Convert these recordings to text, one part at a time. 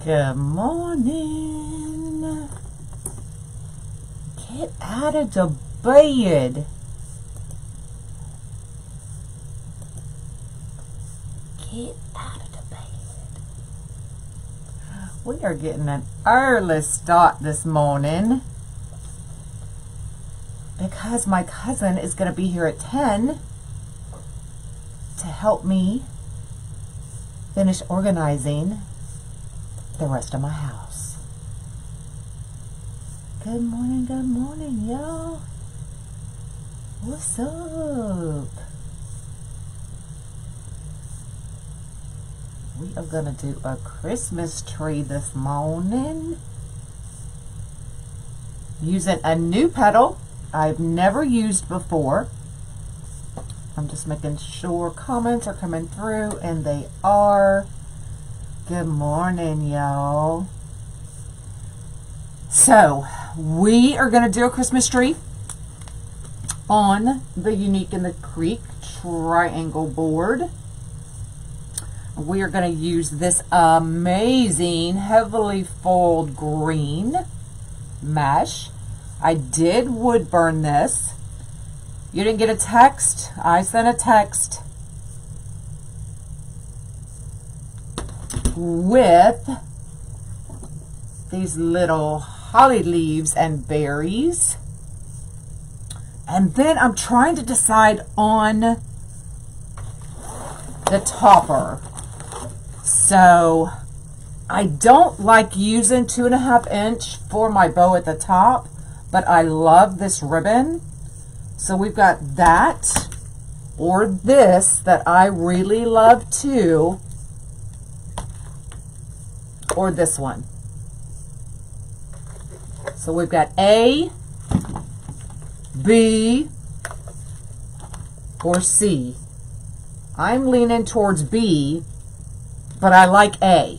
Good morning. Get out of the bed. Get out of the bed. We are getting an early start this morning because my cousin is going to be here at 10 to help me finish organizing the rest of my house. Good morning, y'all. What's up? We are gonna do a Christmas tree this morning using a new petal I've never used before. I'm just making sure comments are coming through, and they are. Good morning, y'all. So we are going to do a Christmas tree on the Unique in the Creek triangle board. We are going to use this amazing heavily foiled green mesh. I did wood burn this. You didn't get a text. I sent a text with these little holly leaves and berries. And then I'm trying to decide on the topper. So I don't like using 2.5 inch for my bow at the top, but I love this ribbon. So we've got that, or this that I really love too, or this one. So we've got A, B, or C. I'm leaning towards B, but I like A.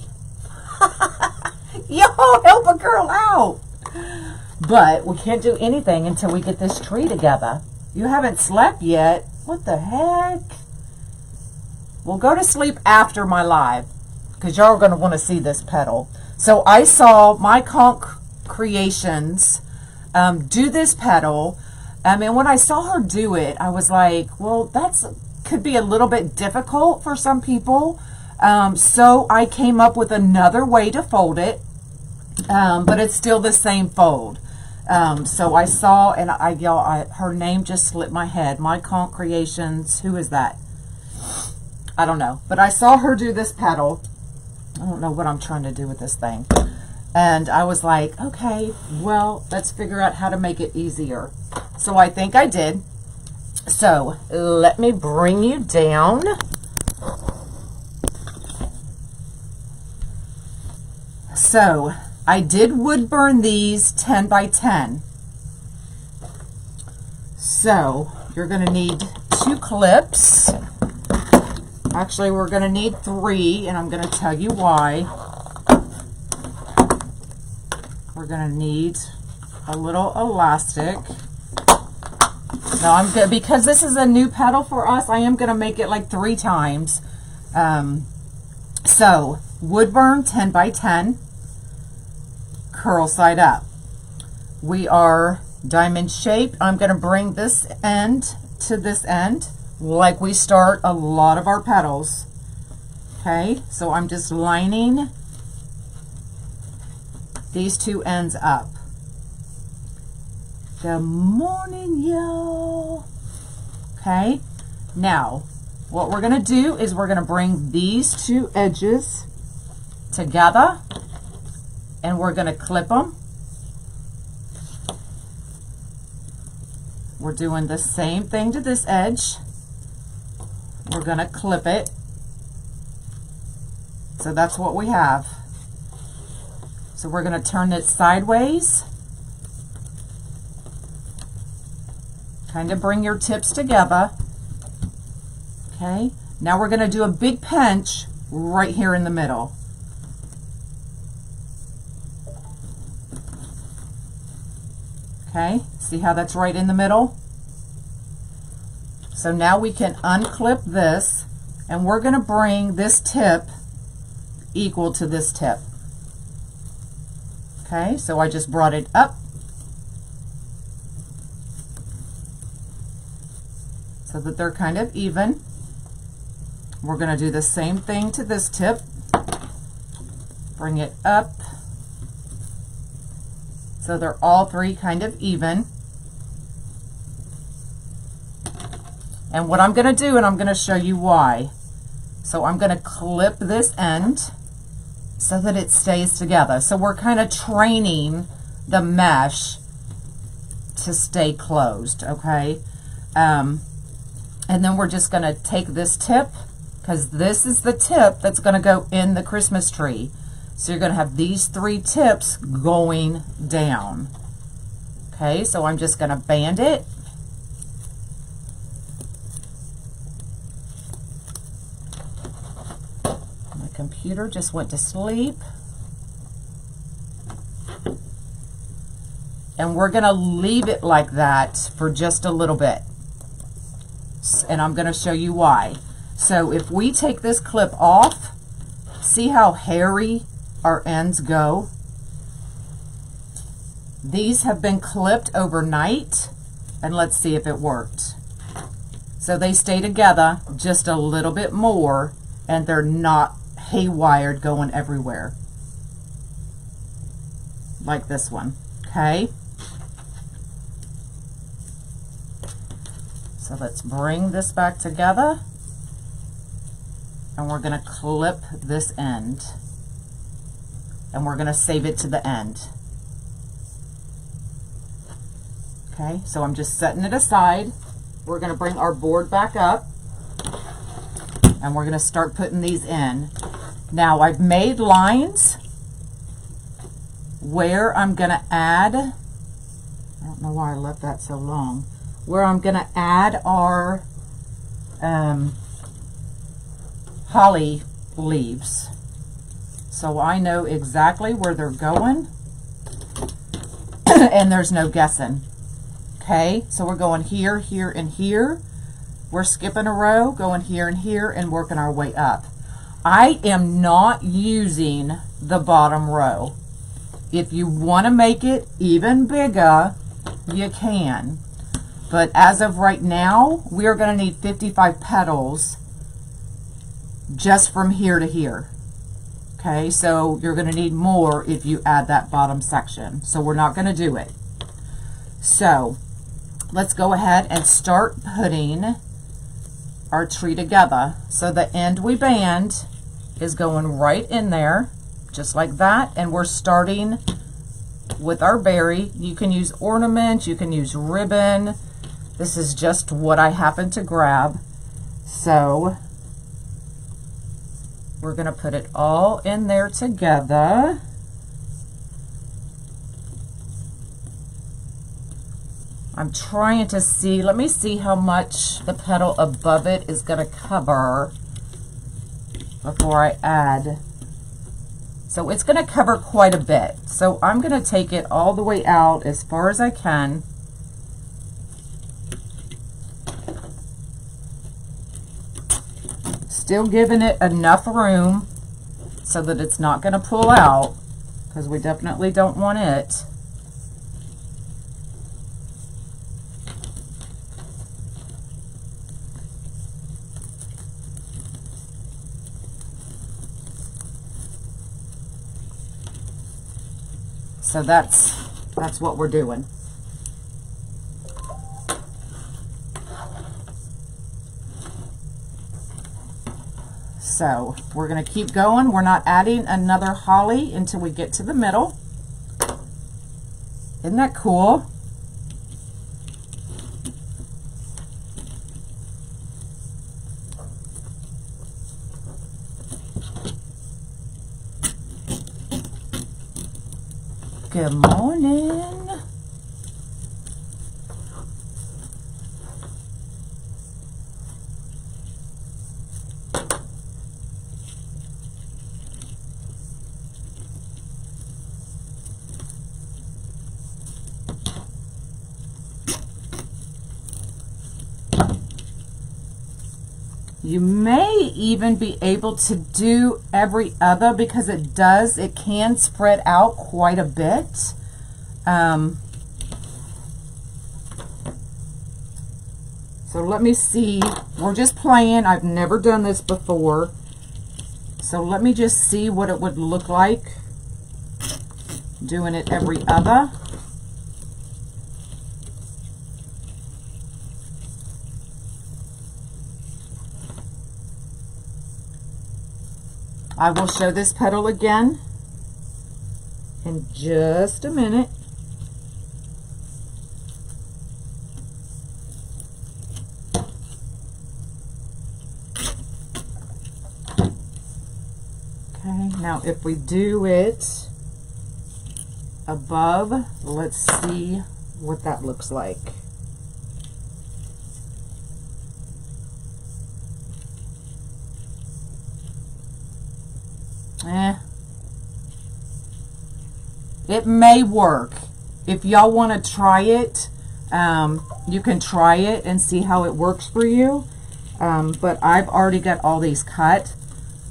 Yo, help a girl out. But we can't do anything until we get this tree together. You haven't slept yet. What the heck? We'll go to sleep after my live, because y'all are going to want to see this petal. So I saw my Conch Creations do this petal. And when I saw her do it, I was like, well, that's could be a little bit difficult for some people. So I came up with another way to fold it, but it's still the same fold. So I saw, and her name just slipped my head. My Conch Creations. Who is that? I don't know. But I saw her do this petal. I don't know what I'm trying to do with this thing. And I was like, okay, well, let's figure out how to make it easier. So I think I did. So let me bring you down. So I did wood burn these 10 by 10. So you're going to need 2 clips. Actually, we're going to need 3, and I'm going to tell you why. We're going to need a little elastic. Now I'm good, because this is a new petal for us, I am going to make it like 3 times. So wood burn 10 by 10. Curl side up. We are diamond shaped. I'm going to bring this end to this end like we start a lot of our petals. Okay, so I'm just lining these 2 ends up. Good morning, y'all. Okay, now what we're going to do is we're going to bring these 2 edges together, and we're going to clip them. We're doing the same thing to this edge. We're going to clip it. So that's what we have. So we're going to turn it sideways. Kind of bring your tips together. Okay. Now we're going to do a big pinch right here in the middle. Okay, see how that's right in the middle? So now we can unclip this, and we're going to bring this tip equal to this tip. Okay, so I just brought it up so that they're kind of even. We're going to do the same thing to this tip. Bring it up so they're all three kind of even. And what I'm going to do, and I'm going to show you why. So I'm going to clip this end so that it stays together. So we're kind of training the mesh to stay closed, okay? And then we're just going to take this tip, because this is the tip that's going to go in the Christmas tree. So you're going to have these three tips going down. Okay, so I'm just going to band it. My computer just went to sleep. And we're going to leave it like that for just a little bit. And I'm going to show you why. So if we take this clip off, see how hairy our ends go? These have been clipped overnight, and let's see if it worked. So they stay together just a little bit more, and they're not haywired going everywhere. Like this one, okay? So let's bring this back together. And we're going to clip this end. And we're going to save it to the end. Okay, so I'm just setting it aside. We're going to bring our board back up. And we're going to start putting these in. Now I've made lines where I'm going to add, I don't know why I left that so long, where I'm going to add our holly leaves. So I know exactly where they're going and there's no guessing. Okay, so we're going here, here, and here. We're skipping a row, going here and here, and working our way up. I am not using the bottom row. If you want to make it even bigger, you can. But as of right now, we are going to need 55 petals just from here to here. Okay, so you're going to need more if you add that bottom section. So we're not going to do it. So let's go ahead and start putting our tree together. So the end we band is going right in there, just like that. And we're starting with our berry. You can use ornament, you can use ribbon. This is just what I happen to grab. So we're going to put it all in there together. I'm trying to see, let me see how much the petal above it is going to cover before I add. So it's going to cover quite a bit. So I'm going to take it all the way out as far as I can. Still giving it enough room so that it's not going to pull out, because we definitely don't want it. So that's what we're doing. So we're going to keep going. We're not adding another holly until we get to the middle. Isn't that cool? Good morning. You may even be able to do every other because it can spread out quite a bit. So let me see. We're just playing. I've never done this before. So let me just see what it would look like doing it every other. I will show this petal again in just a minute. Okay, now if we do it above, let's see what that looks like. It may work. If y'all want to try it, you can try it and see how it works for you. But I've already got all these cut,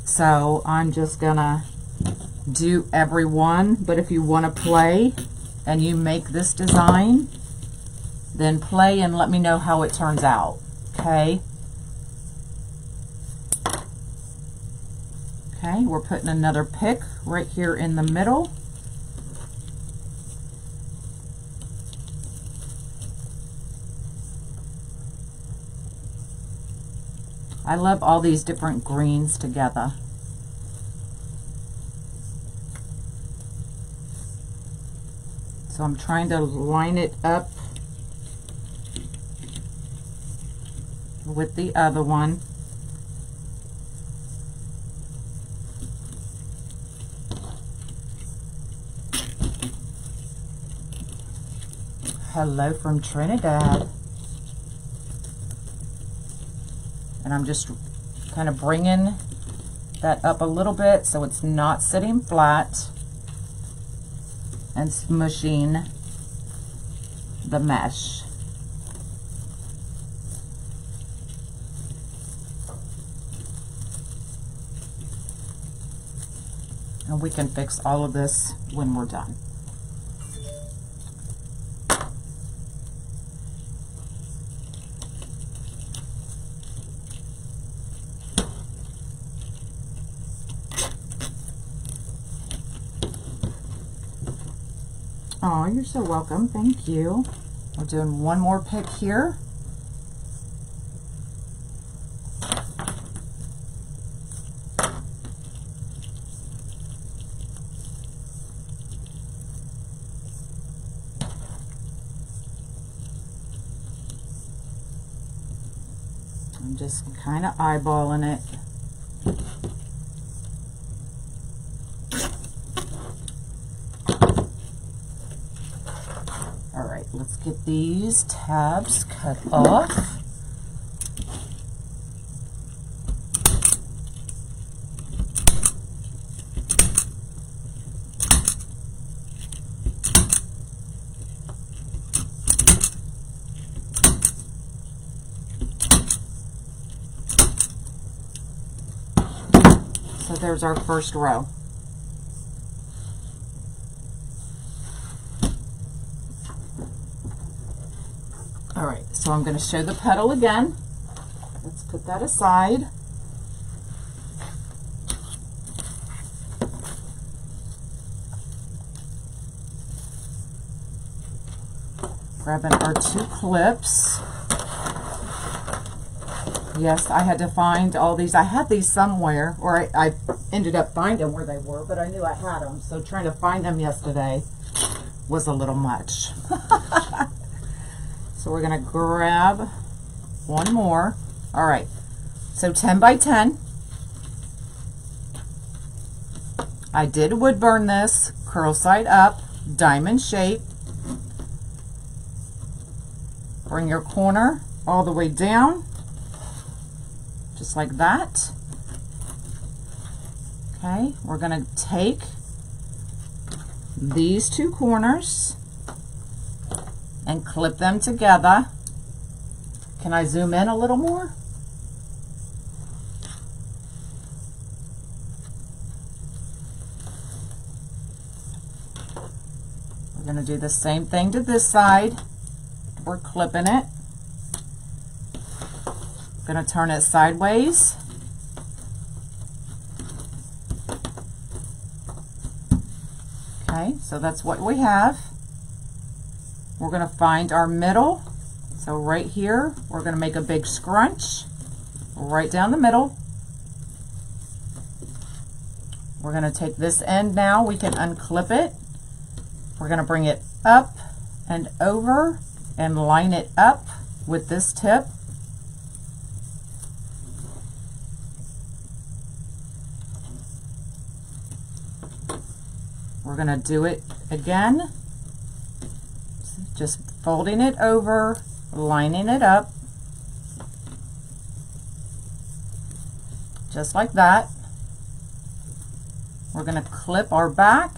so I'm just gonna do every one. But if you want to play and you make this design, then play and let me know how it turns out. Okay. Okay, we're putting another pick right here in the middle. I love all these different greens together. So I'm trying to line it up with the other one. Hello from Trinidad. And I'm just kind of bringing that up a little bit so it's not sitting flat and smushing the mesh. And we can fix all of this when we're done. Oh, you're so welcome. Thank you. We're doing one more pick here. I'm just kind of eyeballing it. Let's get these tabs cut off. So there's our first row. Alright, so I'm going to show the petal again. Let's put that aside. Grabbing our 2 clips. Yes, I had to find all these. I had these somewhere, or I ended up finding where they were, but I knew I had them. So trying to find them yesterday was a little much. So we're going to grab one more. All right, so 10 by 10. I did wood burn this, curl side up, diamond shape. Bring your corner all the way down, just like that. Okay, we're going to take these 2 corners and clip them together. Can I zoom in a little more? We're going to do the same thing to this side. We're clipping it. Going to turn it sideways. Okay, so that's what we have. We're going to find our middle. So right here, we're going to make a big scrunch right down the middle. We're going to take this end now. We can unclip it. We're going to bring it up and over and line it up with this tip. We're going to do it again, just folding it over, lining it up, just like that. We're going to clip our back.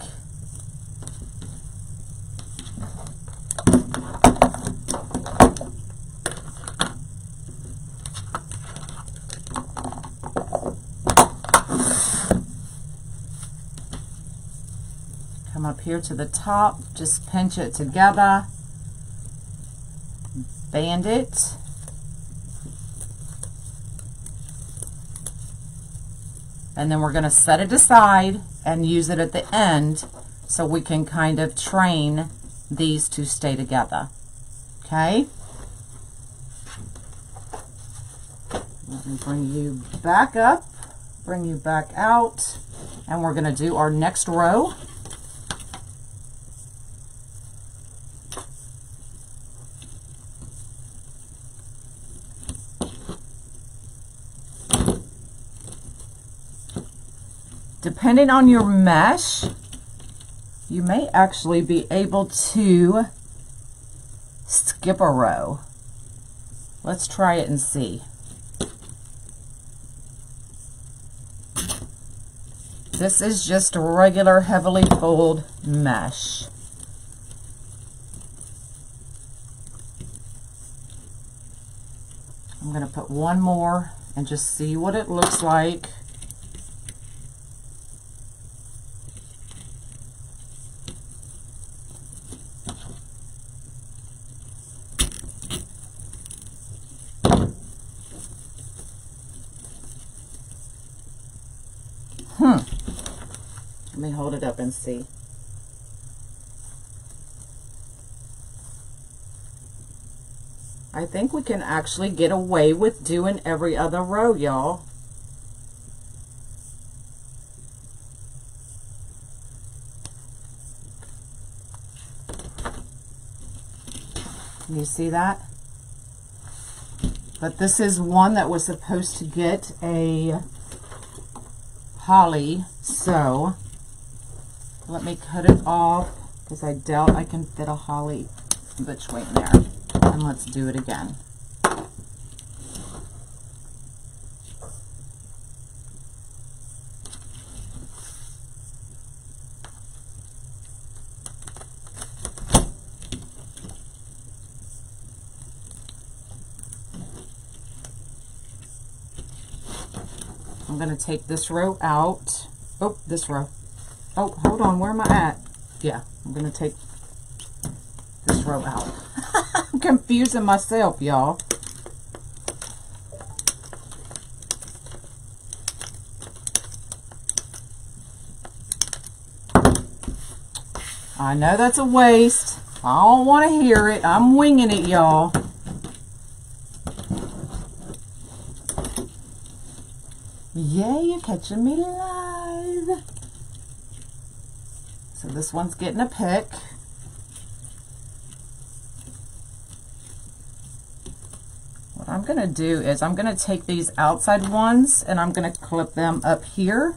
Come up here to the top, just pinch it together, band it, and then we're going to set it aside and use it at the end so we can kind of train these to stay together. Okay? Let me bring you back up, bring you back out, and we're going to do our next row. Depending on your mesh, you may actually be able to skip a row. Let's try it and see. This is just a regular heavily fold mesh. I'm going to put one more and just see what it looks like. Let me hold it up and see. I think we can actually get away with doing every other row, y'all. Can you see that? But this is one that was supposed to get a holly, so let me cut it off because I doubt I can fit a holly between there. And let's do it again. I'm going to take this row out. Oh, this row. Oh, hold on. Where am I at? Yeah, I'm going to take this row out. I'm confusing myself, y'all. I know that's a waste. I don't want to hear it. I'm winging it, y'all. Yay, you're catching me live. So this one's getting a pick. What I'm going to do is I'm going to take these outside ones and I'm going to clip them up here.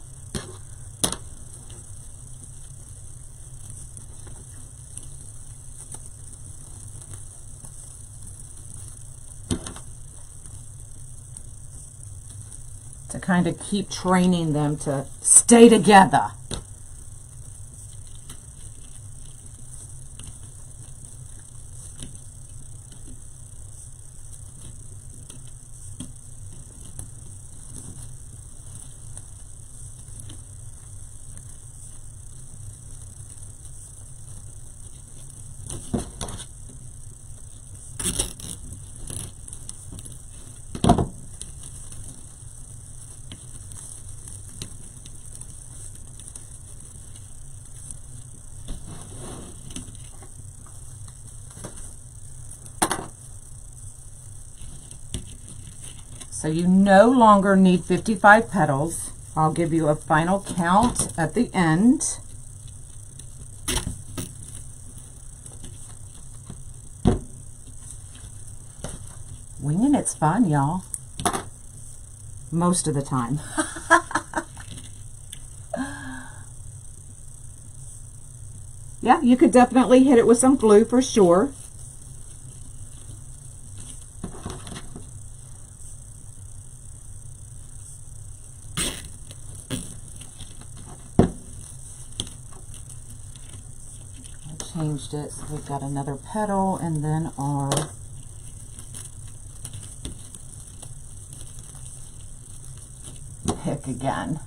To kind of keep training them to stay together. So you no longer need 55 petals. I'll give you a final count at the end. Winging it's fun, y'all. Most of the time. Yeah, you could definitely hit it with some glue for sure. I changed it, so we've got another petal and then our pick again.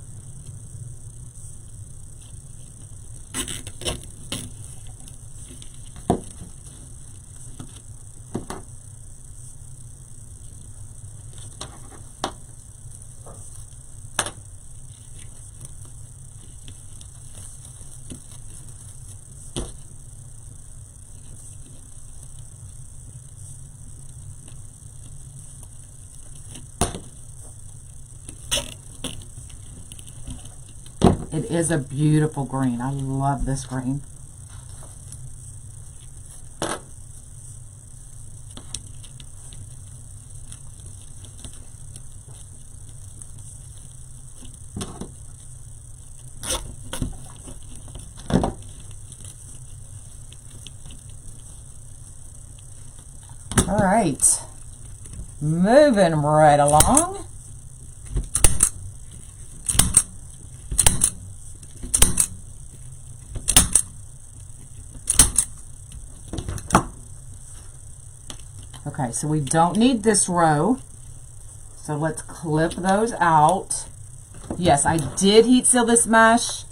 It is a beautiful green. I love this green. All right, moving right along. Okay, so we don't need this row. So let's clip those out. Yes, I did heat seal this mesh.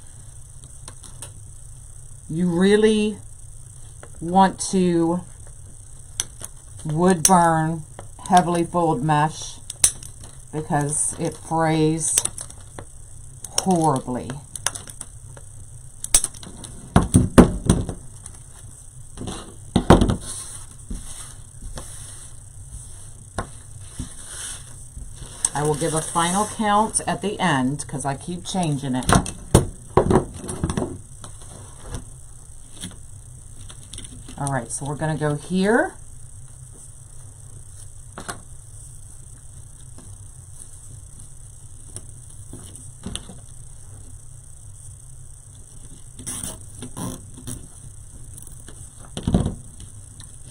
You really want to wood burn heavily foiled mesh because it frays horribly. I will give a final count at the end because I keep changing it. All right, so we're going to go here.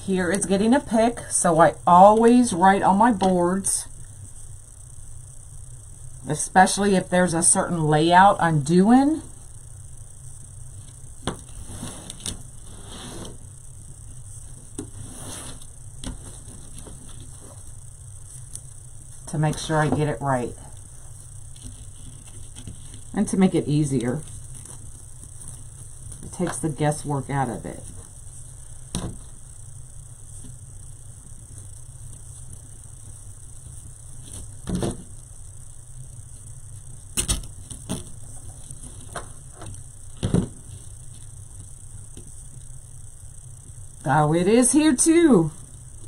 Here is getting a pick, so I always write on my boards, especially if there's a certain layout I'm doing. To make sure I get it right. And to make it easier. It takes the guesswork out of it. Oh, it is here too.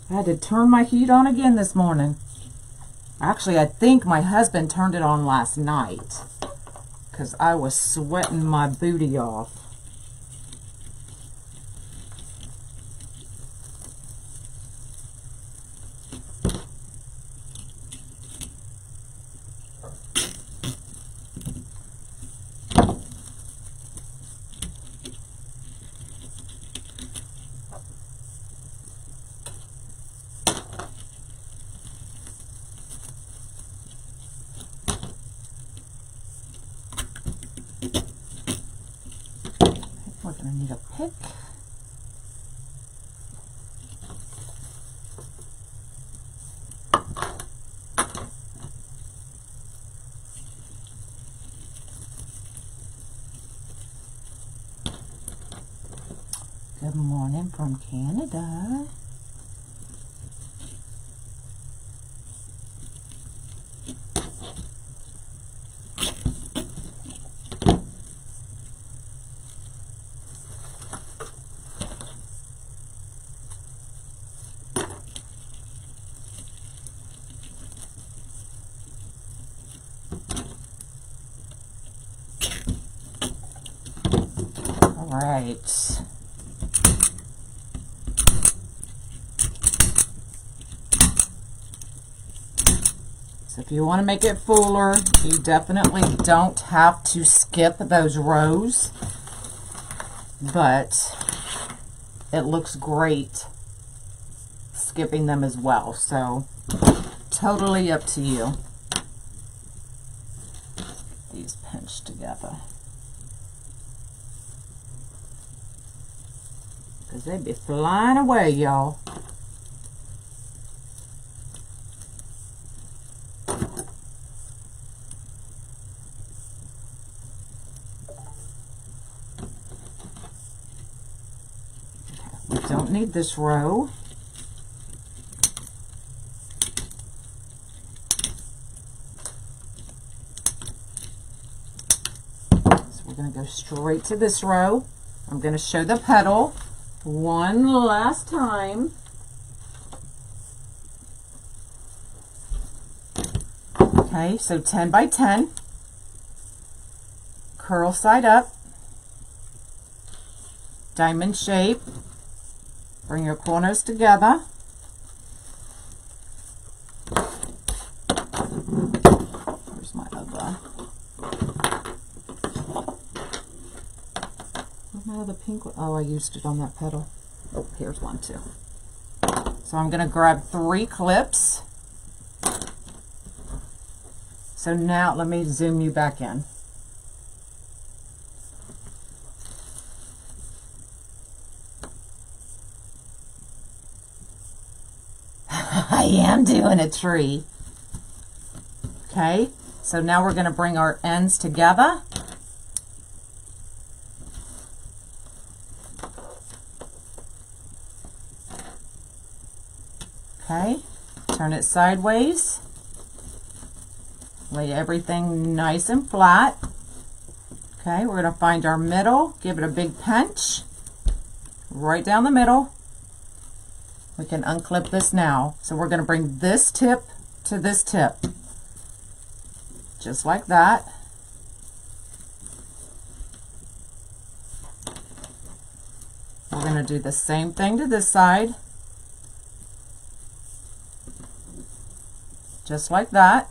I had to turn my heat on again this morning. Actually, I think my husband turned it on last night because I was sweating my booty off. We're going to need a pick. Good morning from Canada. right. So if you want to make it fuller, you definitely don't have to skip those rows, but it looks great skipping them as well. So totally up to you. These pinch together, because they'd be flying away, y'all. We don't need this row. So we're going to go straight to this row. I'm going to show the petal one last time. Okay, so 10 by 10. Curl side up. Diamond shape. Bring your corners together. Where's my other? Where's my other pink one? Oh, I used it on that petal. Oh, here's one too. So I'm going to grab 3 clips. So now let me zoom you back in. I am doing a tree. Okay, so now we're going to bring our ends together. Okay, turn it sideways. Lay everything nice and flat. Okay, we're going to find our middle, give it a big pinch right down the middle. We can unclip this now. So we're going to bring this tip to this tip, just like that. We're going to do the same thing to this side, just like that.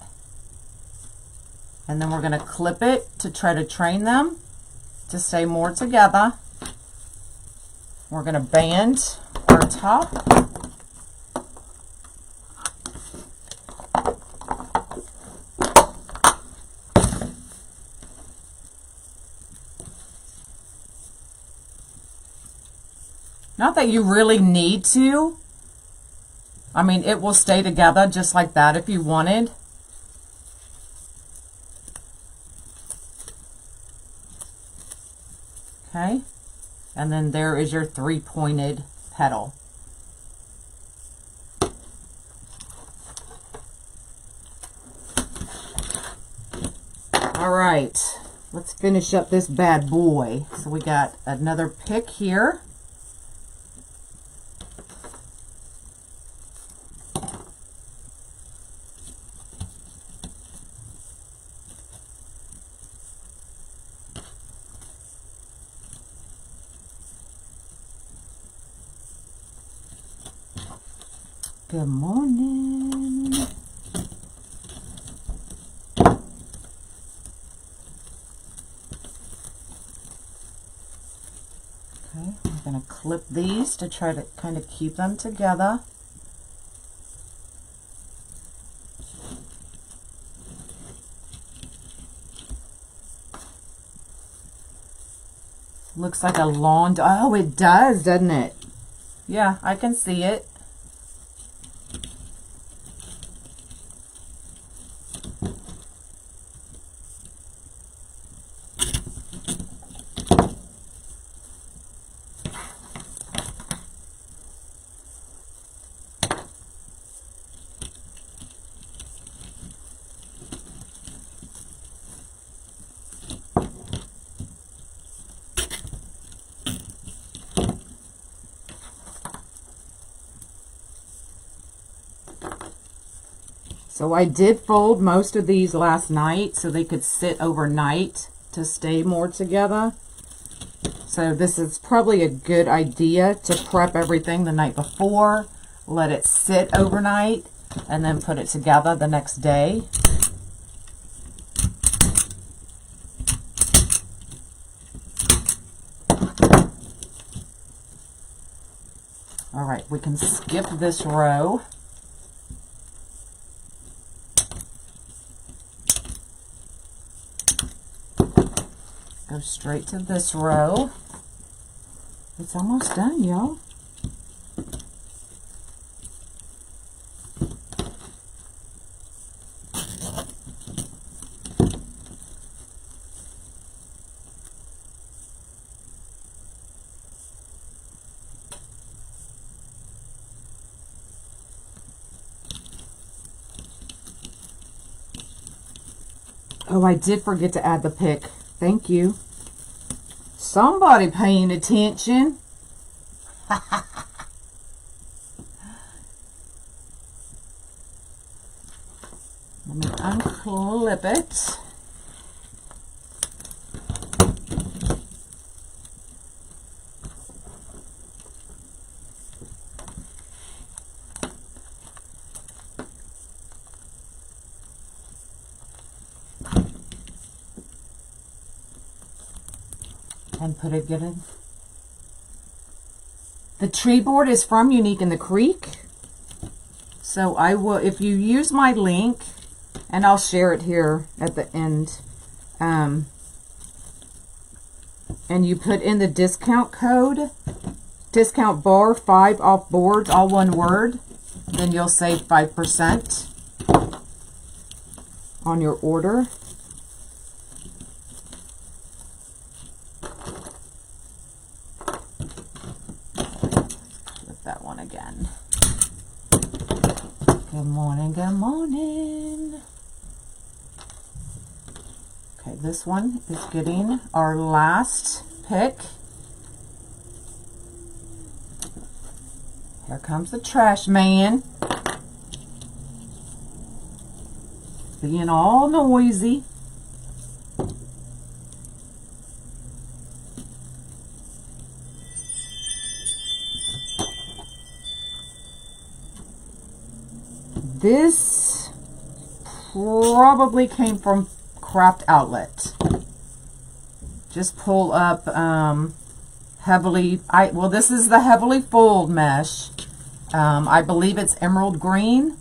And then we're going to clip it to try to train them to stay more together. We're going to band our top. Not that you really need to. I mean, it will stay together just like that if you wanted. Okay, and then there is your 3-pointed petal. All right, let's finish up this bad boy. So we got another pick here. Good morning. Okay, I'm going to clip these to try to kind of keep them together. Looks like a lawn. Oh, it does, doesn't it? Yeah, I can see it. So I did fold most of these last night so they could sit overnight to stay more together. So this is probably a good idea to prep everything the night before, let it sit overnight, and then put it together the next day. All right, we can skip this row. Go straight to this row. It's almost done, y'all. Oh, I did forget to add the pick. Thank you. Somebody paying attention. Let me unclip it. And put it in. The tree board is from Unique in the Creek. So I will, if you use my link, and I'll share it here at the end, and you put in the discount code, discount bar 5 off boards, all one word, then you'll save 5% on your order. Again. Good morning, good morning. Okay, this one is getting our last pick. Here comes the trash man. Being all noisy. This probably came from Craft Outlet. Just pull up heavily, well, this is the heavily fold mesh. I believe it's emerald green.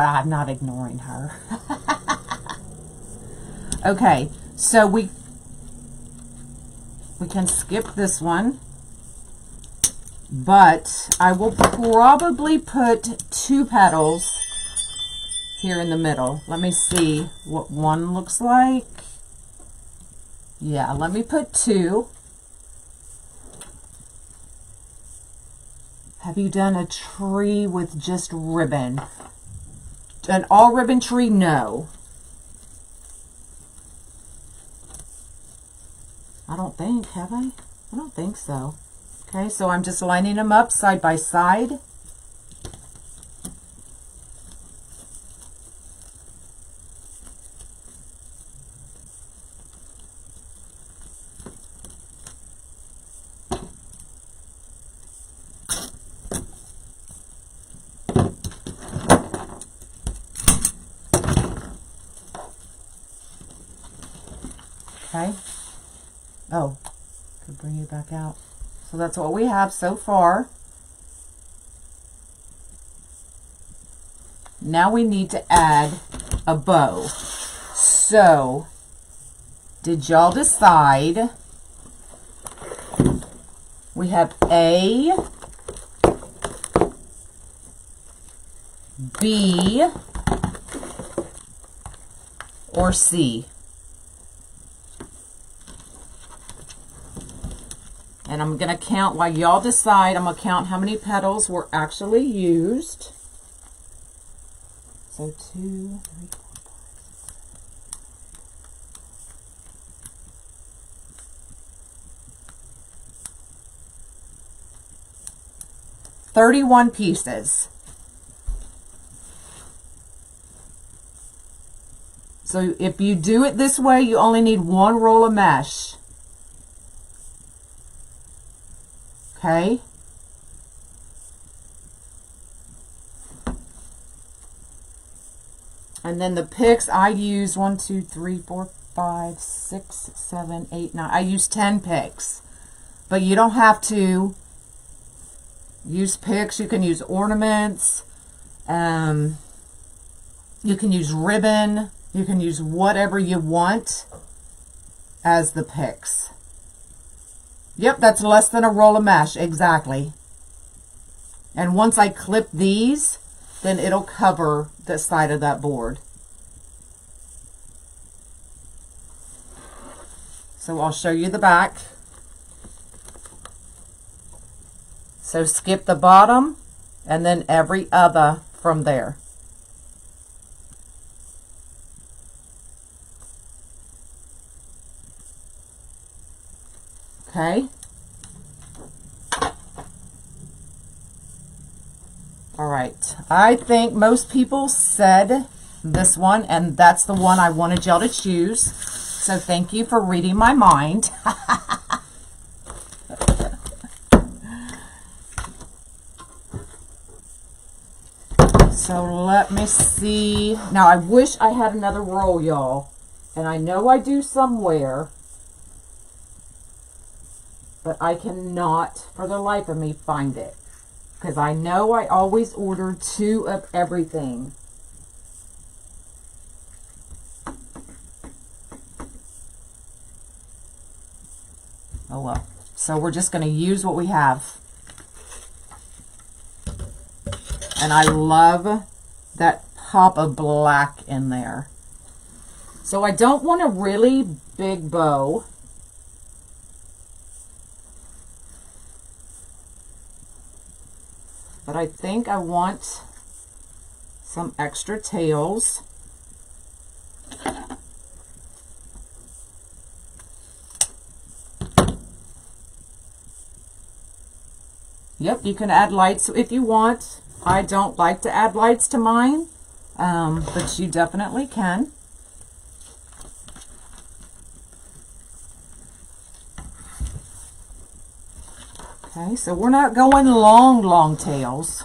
I'm not ignoring her. Okay, so we can skip this one, but I will probably put 2 petals here in the middle. Let me see what one looks like. Yeah, let me put 2. Have you done a tree with just ribbon? An all ribbon tree? No. I don't think, have I? I don't think so. Okay, so I'm just lining them up side by side. Okay. Oh, could bring you back out. So that's what we have so far. Now we need to add a bow. So, did y'all decide? We have A, B, or C. And I'm going to count while y'all decide. I'm going to count how many petals were actually used. So 2, 3, 4, 5, 6, 31 pieces. So if you do it this way, you only need 1 roll of mesh. Okay? And then the picks, I use 1, 2, 3, 4, 5, 6, 7, 8, 9. I use 10 picks. But you don't have to use picks. You can use ornaments. You can use ribbon. You can use whatever you want as the picks. Yep, that's less than a roll of mesh, exactly. And once I clip these, then it'll cover the side of that board. So I'll show you the back. So skip the bottom and then every other from there. Okay. All right. I think most people said this one, and that's the one I wanted y'all to choose. So thank you for reading my mind. So let me see. Now I wish I had another roll, y'all. And I know I do somewhere. But I cannot, for the life of me, find it. Because I know I always order 2 of everything. Oh well. So we're just going to use what we have. And I love that pop of black in there. So I don't want a really big bow. But I think I want some extra tails. Yep, you can add lights if you want. I don't like to add lights to mine, but you definitely can. Okay, so we're not going long tails.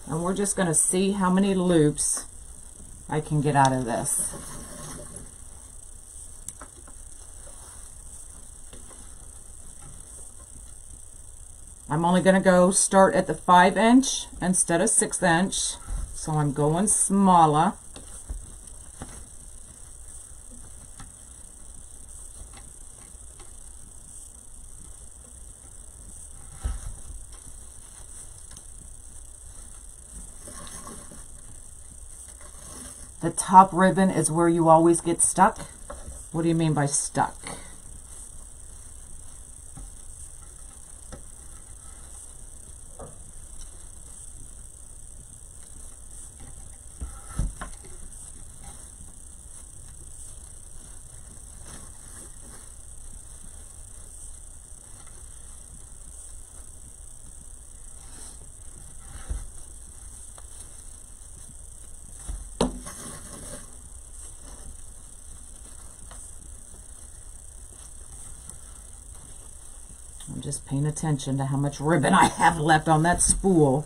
And we're just going to see how many loops I can get out of this. I'm only going to start at the 5-inch instead of 6-inch. So I'm going smaller. The top ribbon is where you always get stuck. What do you mean by stuck? I'm just paying attention to how much ribbon I have left on that spool.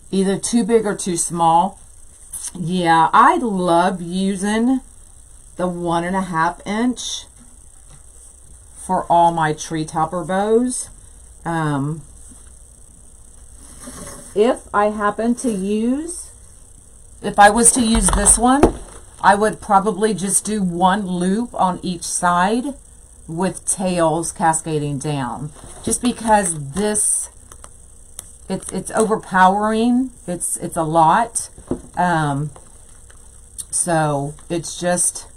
Either too big or too small. Yeah, I love using the 1.5 inch for all my tree topper bows. If I happen to use, if I was to use this one, I would probably just do 1 loop on each side with tails cascading down. Just because this it's overpowering. It's a lot. So it's just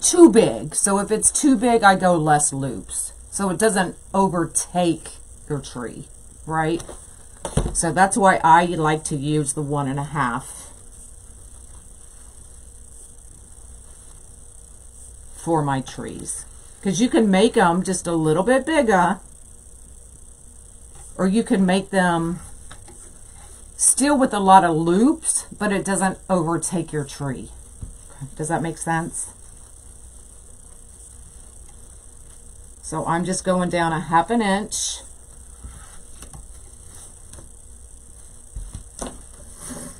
too big. So if it's too big, I go less loops, so it doesn't overtake your tree, right? So that's why I like to use the 1.5 for my trees, because you can make them just a little bit bigger, or you can make them still with a lot of loops, but it doesn't overtake your tree. Does that make sense? So I'm just going down 1/2 inch.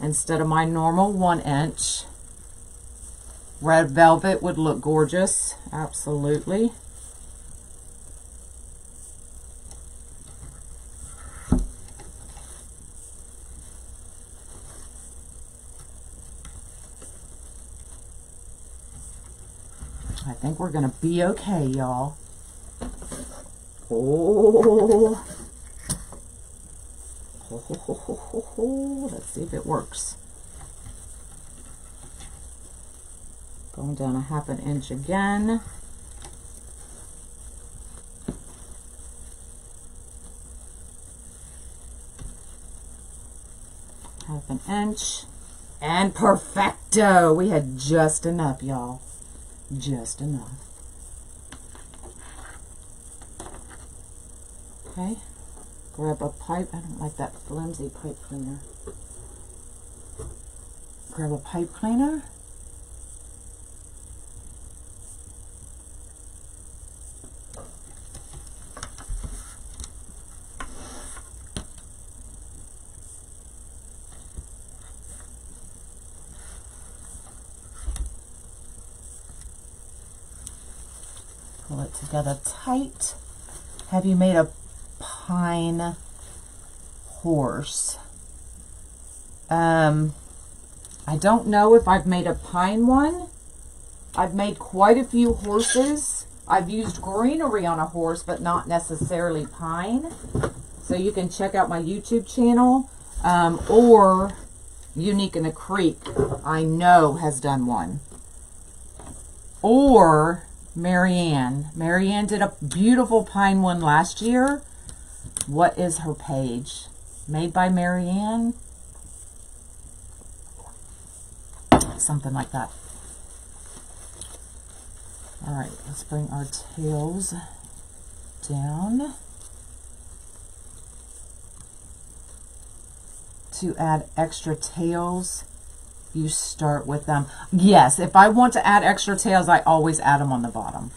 Instead of my normal 1 inch. Red velvet would look gorgeous. Absolutely. I think we're going to be okay, y'all. Oh. Let's see if it works. Going down 1/2 inch again. Half an inch. And perfecto! We had just enough, y'all. Just enough. Okay. Grab a pipe. I don't like that flimsy pipe cleaner. Grab a pipe cleaner. Pull it together tight. Have you made a pine horse? I don't know if I've made a pine one. I've made quite a few horses. I've used greenery on a horse, but not necessarily pine. So you can check out my YouTube channel, or Unique in the Creek, I know has done one. Or Marianne. Marianne did a beautiful pine one last year. What is her page? Made by Marianne? Something like that. Alright, let's bring our tails down. To add extra tails, you start with them. Yes, if I want to add extra tails, I always add them on the bottom.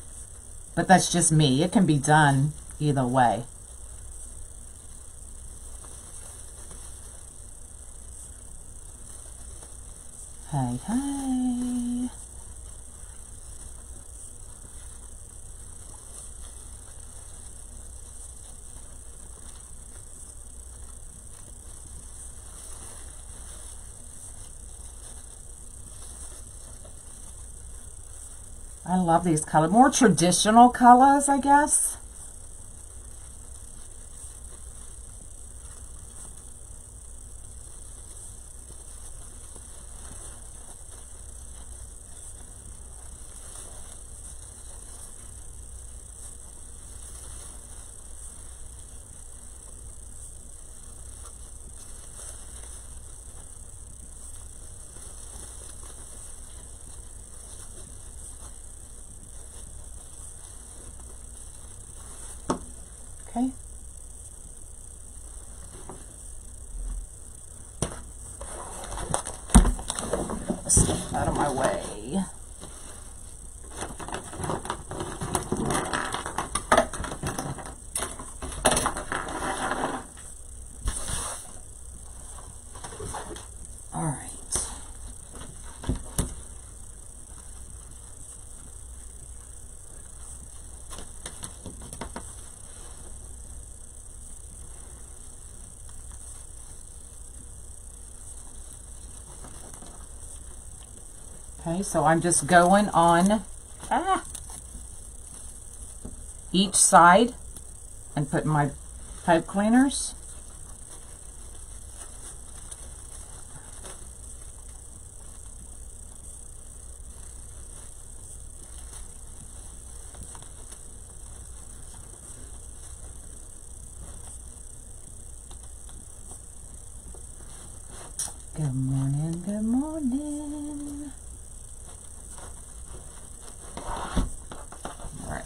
But that's just me. It can be done either way. Hey, hey. I love these colors. More traditional colors, I guess. Okay. Step out of my way. All right. Okay, so I'm just going on each side and putting my pipe cleaners. Good morning, good morning. All right.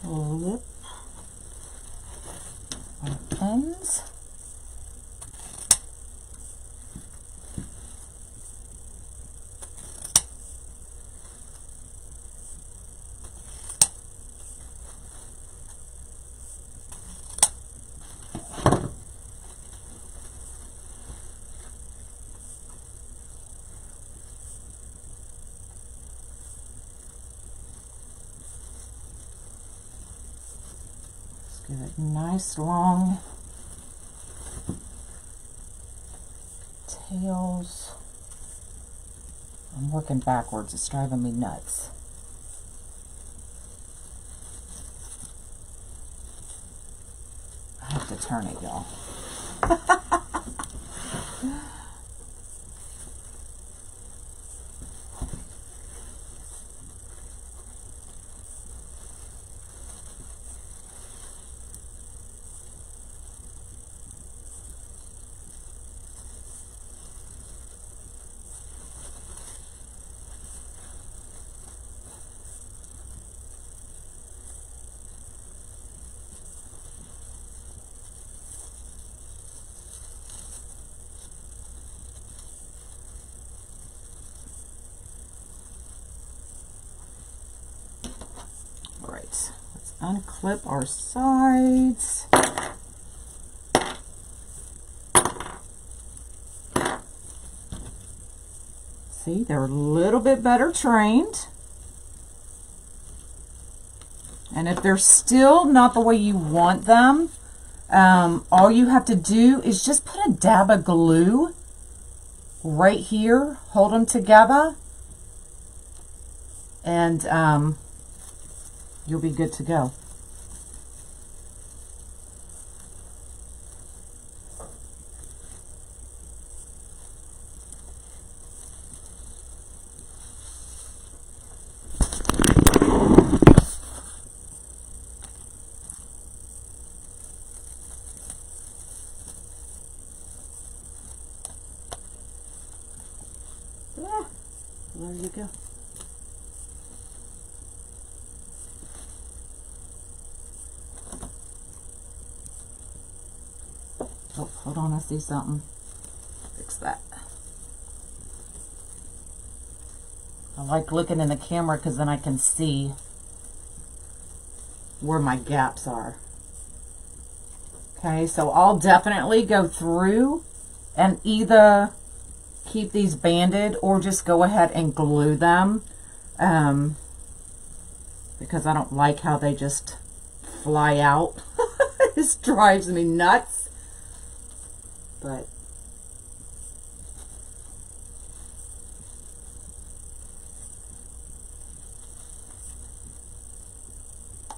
Clip our ends. Give it nice long tails. I'm working backwards, it's driving me nuts. I have to turn it, y'all. Let's unclip our sides. See, they're a little bit better trained. And if they're still not the way you want them, all you have to do is just put a dab of glue right here, hold them together, and you'll be good to go. Yeah, there you go. Oh, hold on, I see something. Fix that. I like looking in the camera because then I can see where my gaps are. Okay, so I'll definitely go through and either keep these banded or just go ahead and glue them, because I don't like how they just fly out. This drives me nuts. But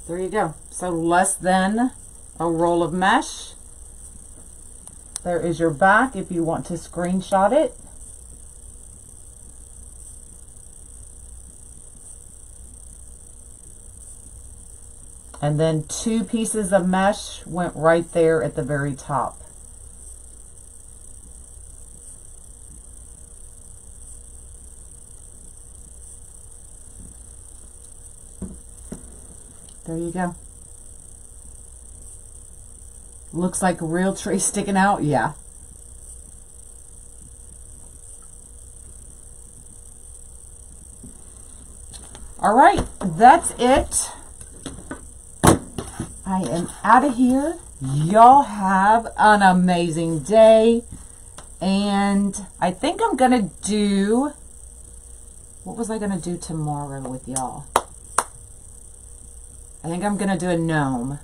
there you go. So less than a roll of mesh. There is your back if you want to screenshot it. And then 2 pieces of mesh went right there at the very top. There you go. Looks like a real tree sticking out, yeah. All right, that's it. I am out of here. Y'all have an amazing day. And I think I'm going to do, what was I going to do tomorrow with y'all? I think I'm going to do a gnome,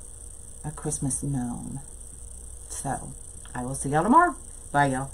a Christmas gnome. So I will see y'all tomorrow. Bye, y'all.